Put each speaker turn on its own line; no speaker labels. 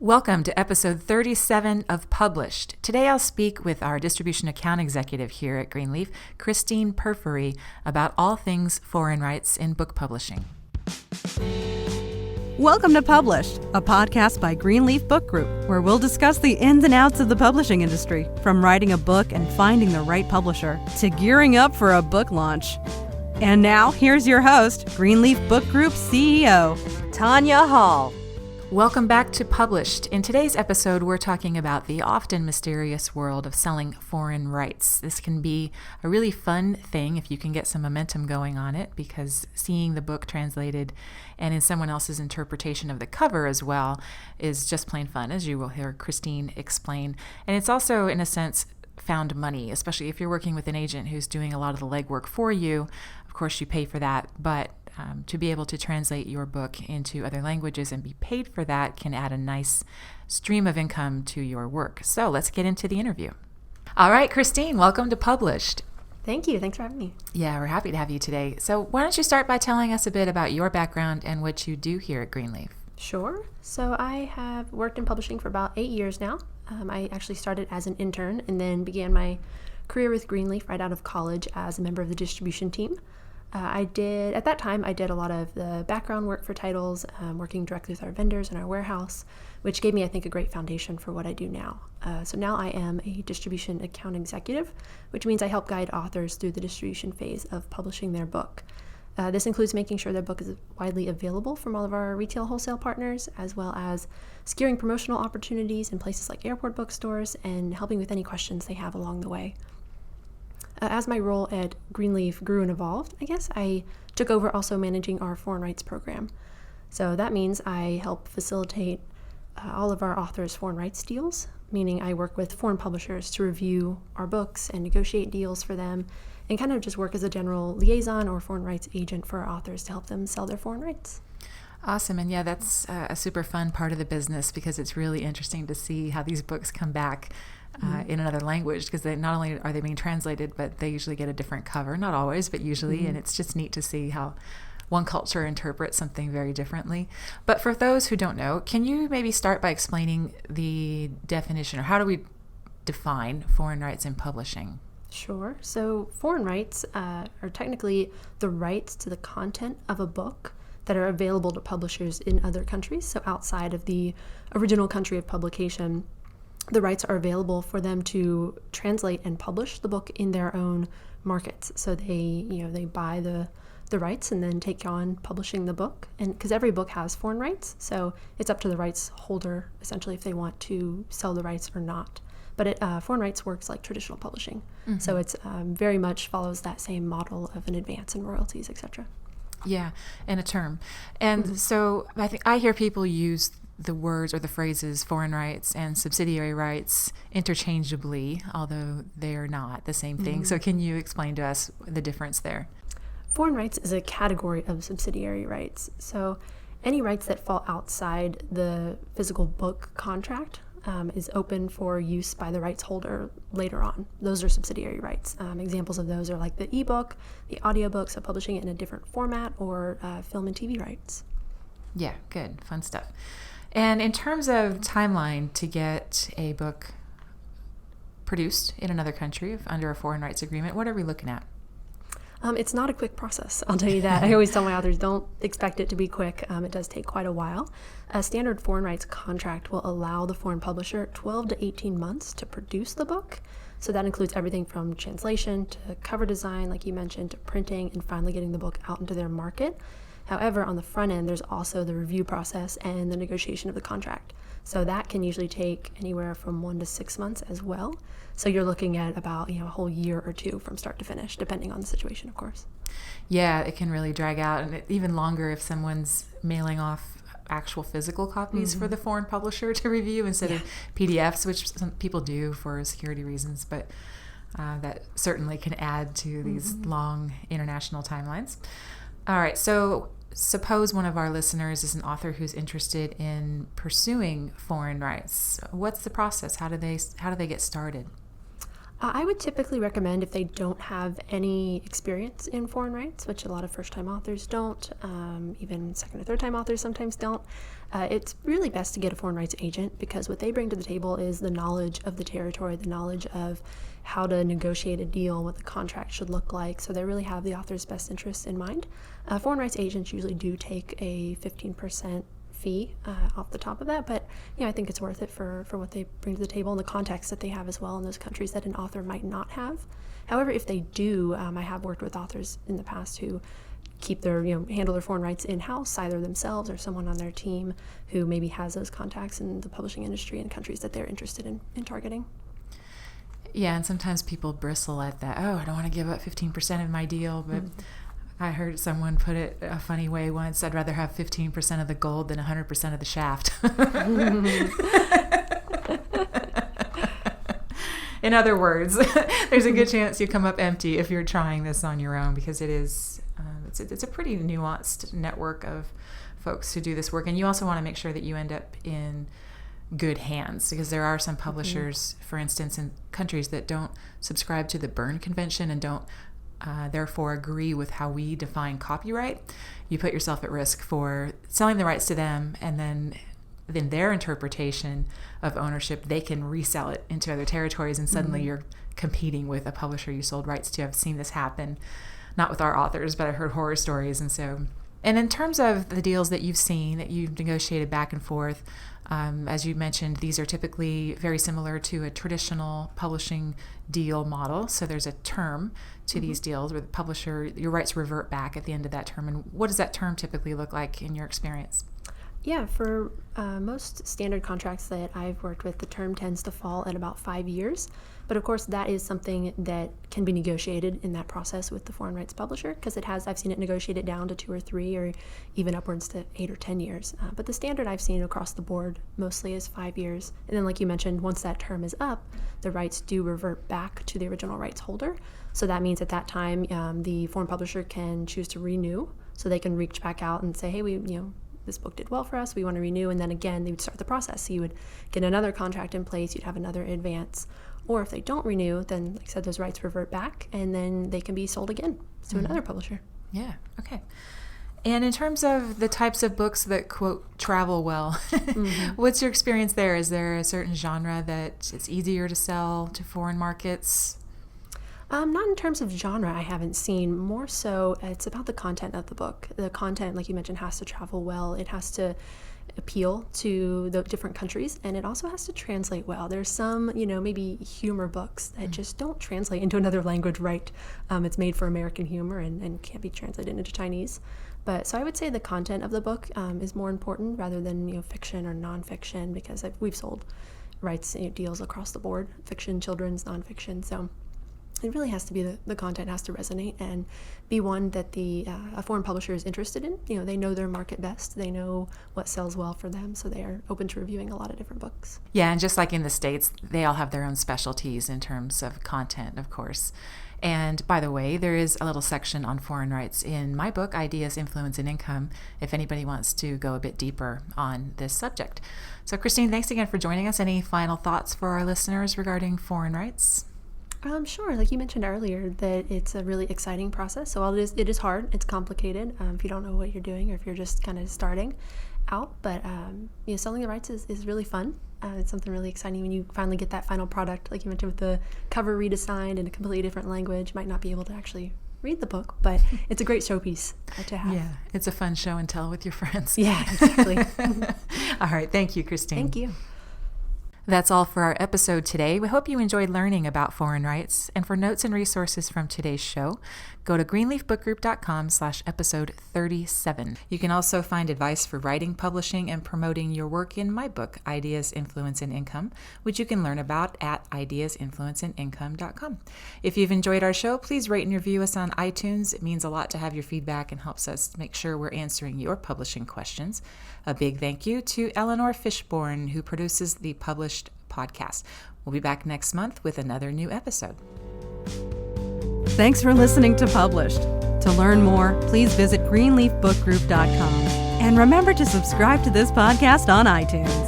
Welcome to episode 37 of Published. Today I'll speak with our distribution account executive here at Greenleaf, Kristine Peyre-Ferry, about all things foreign rights in book publishing.
Welcome to Published, a podcast by Greenleaf Book Group, where we'll discuss the ins and outs of the publishing industry, from writing a book and finding the right publisher to gearing up for a book launch. And now, here's your host, Greenleaf Book Group CEO, Tanya Hall.
Welcome back to Published. In today's episode, we're talking about the often mysterious world of selling foreign rights. This can be a really fun thing if you can get some momentum going on it, because seeing the book translated and in someone else's interpretation of the cover as well is just plain fun, as you will hear Kristine explain. And it's also, in a sense, found money, especially if you're working with an agent who's doing a lot of the legwork for you. Of course, you pay for that, but to be able to translate your book into other languages and be paid for that can add a nice stream of income to your work. So let's get into the interview. All right, Kristine, welcome to Published.
Thank you. Thanks for having me.
Yeah, we're happy to have you today. So why don't you start by telling us a bit about your background and what you do here at Greenleaf?
Sure. So I have worked in publishing for about 8 years now. I actually started as an intern and then began my career with Greenleaf right out of college as a member of the distribution team. At that time, I did a lot of the background work for titles, working directly with our vendors in our warehouse, which gave me, I think, a great foundation for what I do now. So now I am a distribution account executive, which means I help guide authors through the distribution phase of publishing their book. This includes making sure their book is widely available from all of our retail wholesale partners, as well as securing promotional opportunities in places like airport bookstores and helping with any questions they have along the way. As my role at Greenleaf grew and evolved, I took over also managing our foreign rights program. So that means I help facilitate all of our authors' foreign rights deals, meaning I work with foreign publishers to review our books and negotiate deals for them, and kind of just work as a general liaison or foreign rights agent for our authors to help them sell their foreign rights.
Awesome. And yeah, that's a super fun part of the business, because it's really interesting to see how these books come back in another language, because they not only are they being translated, but they usually get a different cover. Not always, but usually. And it's just neat to see how one culture interprets something very differently. But for those who don't know, can you maybe start by explaining the definition, or how do we define foreign rights in publishing?
Sure. So foreign rights are technically the rights to the content of a book that are available to publishers in other countries. So outside of the original country of publication, the rights are available for them to translate and publish the book in their own markets. So they buy the rights and then take on publishing the book. And because every book has foreign rights, so it's up to the rights holder essentially if they want to sell the rights or not. But foreign rights works like traditional publishing. Mm-hmm. So it's very much follows that same model of an advance in royalties, etc.
Yeah, and a term. And so I think I hear people use the words or the phrases foreign rights and subsidiary rights interchangeably, although they are not the same thing. So can you explain to us the difference there?
Foreign rights is a category of subsidiary rights. So any rights that fall outside the physical book contract is open for use by the rights holder later on. Those are subsidiary rights. Examples of those are like the ebook, the audiobook, so publishing it in a different format, or film and TV rights.
Yeah, good. Fun stuff. And in terms of timeline to get a book produced in another country under a foreign rights agreement, what are we looking at?
It's not a quick process, I'll tell you that. I always tell my authors, don't expect it to be quick. It does take quite a while. A standard foreign rights contract will allow the foreign publisher 12 to 18 months to produce the book. So that includes everything from translation to cover design, like you mentioned, to printing, and finally getting the book out into their market. However, on the front end, there's also the review process and the negotiation of the contract. So that can usually take anywhere from 1 to 6 months as well. So you're looking at about a whole year or two from start to finish, depending on the situation, of course.
Yeah, it can really drag out, and even longer if someone's mailing off actual physical copies for the foreign publisher to review instead of PDFs, which some people do for security reasons, but that certainly can add to these long international timelines. All right, so suppose one of our listeners is an author who's interested in pursuing foreign rights. What's the process? How do they get started?
I would typically recommend if they don't have any experience in foreign rights, which a lot of first-time authors don't, even second or third-time authors sometimes don't. It's really best to get a foreign rights agent because what they bring to the table is the knowledge of the territory, the knowledge of how to negotiate a deal, what the contract should look like. So they really have the author's best interests in mind. Foreign rights agents usually do take a 15% fee off the top of that, but I think it's worth it for what they bring to the table and the context that they have as well in those countries that an author might not have. However, if they do, I have worked with authors in the past who keep their handle their foreign rights in-house, either themselves or someone on their team who maybe has those contacts in the publishing industry in countries that they're interested in targeting.
Yeah, and sometimes people bristle at that. Oh, I don't want to give up 15% of my deal, but I heard someone put it a funny way once. I'd rather have 15% of the gold than 100% of the shaft. In other words, there's a good chance you come up empty if you're trying this on your own, because it is it's a pretty nuanced network of folks who do this work. And you also want to make sure that you end up in good hands, because there are some publishers, for instance, in countries that don't subscribe to the Berne Convention and don't therefore agree with how we define copyright. You put yourself at risk for selling the rights to them, and then in their interpretation of ownership, they can resell it into other territories, and suddenly you're competing with a publisher you sold rights to. I've seen this happen, not with our authors, but I've heard horror stories. And in terms of the deals that you've seen, that you've negotiated back and forth, as you mentioned, these are typically very similar to a traditional publishing deal model. So there's a term to these deals where the publisher, your rights revert back at the end of that term. And what does that term typically look like in your experience?
Yeah, for most standard contracts that I've worked with, the term tends to fall at about 5 years. But of course, that is something that can be negotiated in that process with the foreign rights publisher, because I've seen it negotiated down to 2 or 3 or even upwards to 8 or 10 years. But the standard I've seen across the board mostly is 5 years. And then, like you mentioned, once that term is up, the rights do revert back to the original rights holder. So that means at that time, the foreign publisher can choose to renew. So they can reach back out and say, hey, this book did well for us, we want to renew. And then again, they would start the process. So you would get another contract in place, you'd have another advance. Or if they don't renew, then, like I said, those rights revert back, and then they can be sold again to another publisher.
Yeah, okay. And in terms of the types of books that, quote, travel well, what's your experience there? Is there a certain genre that it's easier to sell to foreign markets?
Not in terms of genre, I haven't seen. More so, it's about the content of the book. The content, like you mentioned, has to travel well. It has to appeal to the different countries, and it also has to translate well. There's some, maybe humor books that just don't translate into another language right. It's made for American humor and can't be translated into Chinese. But so I would say the content of the book is more important rather than fiction or nonfiction, because we've sold rights deals across the board, fiction, children's, nonfiction. So it really has to be the content has to resonate and be one that a foreign publisher is interested in. They know their market best. They know what sells well for them, so they are open to reviewing a lot of different books.
Yeah, and just like in the States, they all have their own specialties in terms of content, of course. And by the way, there is a little section on foreign rights in my book, Ideas, Influence, and Income, if anybody wants to go a bit deeper on this subject. So Kristine, thanks again for joining us. Any final thoughts for our listeners regarding foreign rights?
Sure. Like you mentioned earlier, that it's a really exciting process. So while it is hard, it's complicated if you don't know what you're doing or if you're just kind of starting out. But selling the rights is really fun. It's something really exciting when you finally get that final product, like you mentioned, with the cover redesigned in a completely different language. You might not be able to actually read the book, but it's a great showpiece to have.
Yeah, it's a fun show and tell with your friends.
Yeah, exactly.
All right. Thank you, Kristine.
Thank you.
That's all for our episode today. We hope you enjoyed learning about foreign rights. And for notes and resources from today's show, go to greenleafbookgroup.com/episode 37. You can also find advice for writing, publishing, and promoting your work in my book, Ideas, Influence, and Income, which you can learn about at ideasinfluenceandincome.com. If you've enjoyed our show, please rate and review us on iTunes. It means a lot to have your feedback and helps us make sure we're answering your publishing questions. A big thank you to Eleanor Fishborn, who produces the Published podcast. We'll be back next month with another new episode.
Thanks for listening to Published. To learn more, please visit greenleafbookgroup.com. And remember to subscribe to this podcast on iTunes.